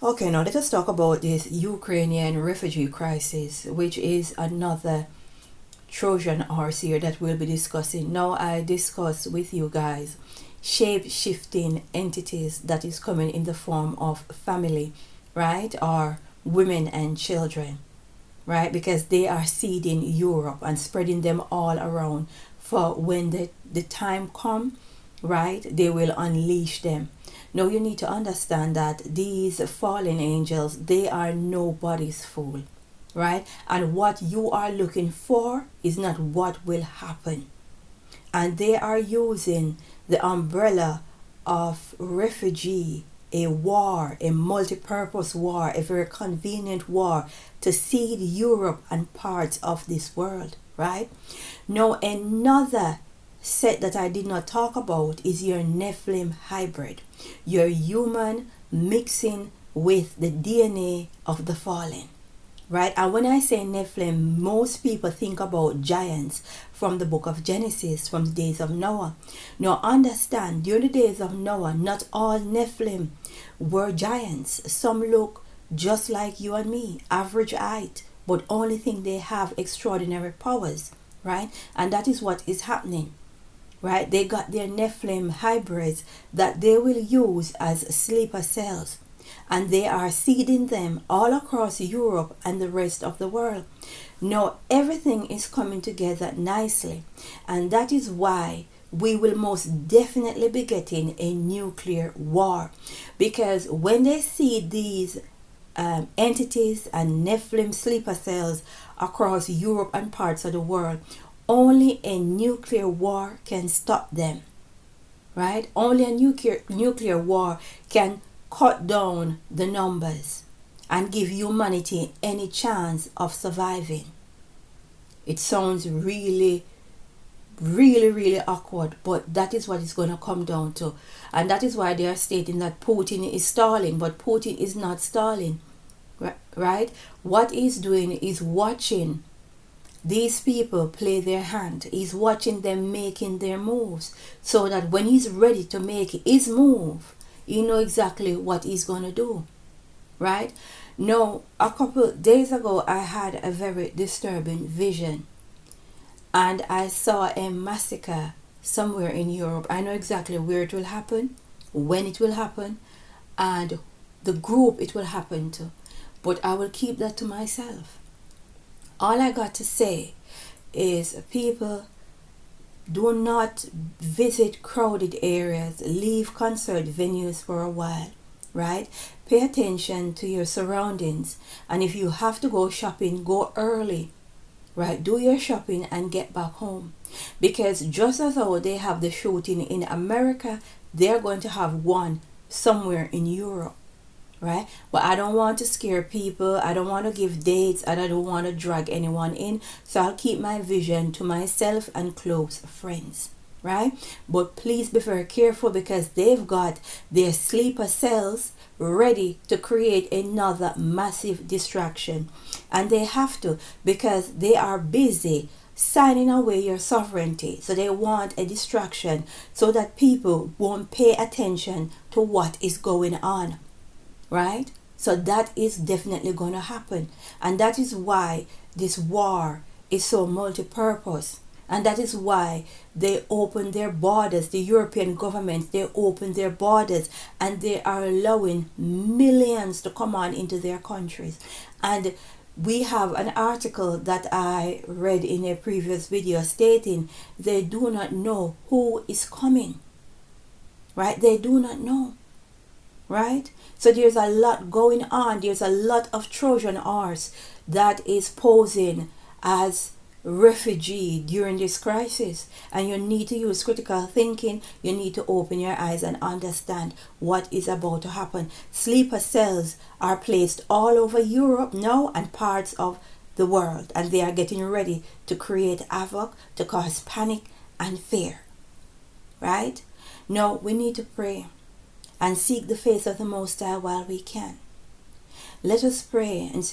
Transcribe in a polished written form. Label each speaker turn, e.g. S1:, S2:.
S1: Okay, now let us talk about this Ukrainian refugee crisis, which is another Trojan horse here that we'll be discussing. Now I discuss with you guys shape-shifting entities that is coming in the form of family, right? Or women and children, right? Because they are seeding Europe and spreading them all around for when the time come, right? They will unleash them. Now you need to understand that these fallen angels, they are nobody's fool, right? And what you are looking for is not what will happen. And they are using the umbrella of refugee, a war, a multi-purpose war, a very convenient war to seed Europe and parts of this world, right? Now another set that I did not talk about is your Nephilim hybrid, your human mixing with the DNA of the fallen, right? And when I say Nephilim, most people think about giants from the book of Genesis, from the days of Noah. Now understand, during the days of Noah, not all Nephilim were giants. Some look just like you and me, average height, but only thing they have extraordinary powers, right? And that is what is happening, right? They got their Nephilim hybrids that they will use as sleeper cells, and they are seeding them all across Europe and the rest of the world. Now everything is coming together nicely, and that is why we will most definitely be getting a nuclear war, because when they see these entities and Nephilim sleeper cells across Europe and parts of the world, only a nuclear war can stop them, right? Only a nuclear war can cut down the numbers and give humanity any chance of surviving. It sounds really awkward, but that is what it's going to come down to. And that is why they are stating that Putin is stalling, but Putin is not stalling, right? What he's doing is watching these people play their hand. He's watching them making their moves, so that when he's ready to make his move, you know exactly what he's going to do, right? Now, a couple days ago, I had a very disturbing vision, and I saw a massacre somewhere in Europe. I know exactly where it will happen, when it will happen, and the group it will happen to, but I will keep that to myself. All I got to say is, people, do not visit crowded areas. Leave concert venues for a while, right? Pay attention to your surroundings. And if you have to go shopping, go early, right? Do your shopping and get back home. Because just as how they have the shooting in America, they're going to have one somewhere in Europe, right? But I don't want to scare people. I don't want to give dates, and I don't want to drag anyone in. So I'll keep my vision to myself and close friends, right? But please be very careful, because they've got their sleeper cells ready to create another massive distraction. And they have to, because they are busy signing away your sovereignty. So they want a distraction so that people won't pay attention to what is going on, right? So that is definitely going to happen. And that is why this war is so multi-purpose. And that is why they open their borders. The European governments, they open their borders, and they are allowing millions to come on into their countries. And we have an article that I read in a previous video stating they do not know who is coming, right? They do not know, right? So there's a lot going on. There's a lot of Trojan horse that is posing as refugee during this crisis, and you need to use critical thinking. You need to open your eyes and understand what is about to happen. Sleeper cells are placed all over Europe now and parts of the world, and they are getting ready to create havoc, to cause panic and fear, right? Now we need to pray and seek the face of the Most High while we can. Let us pray and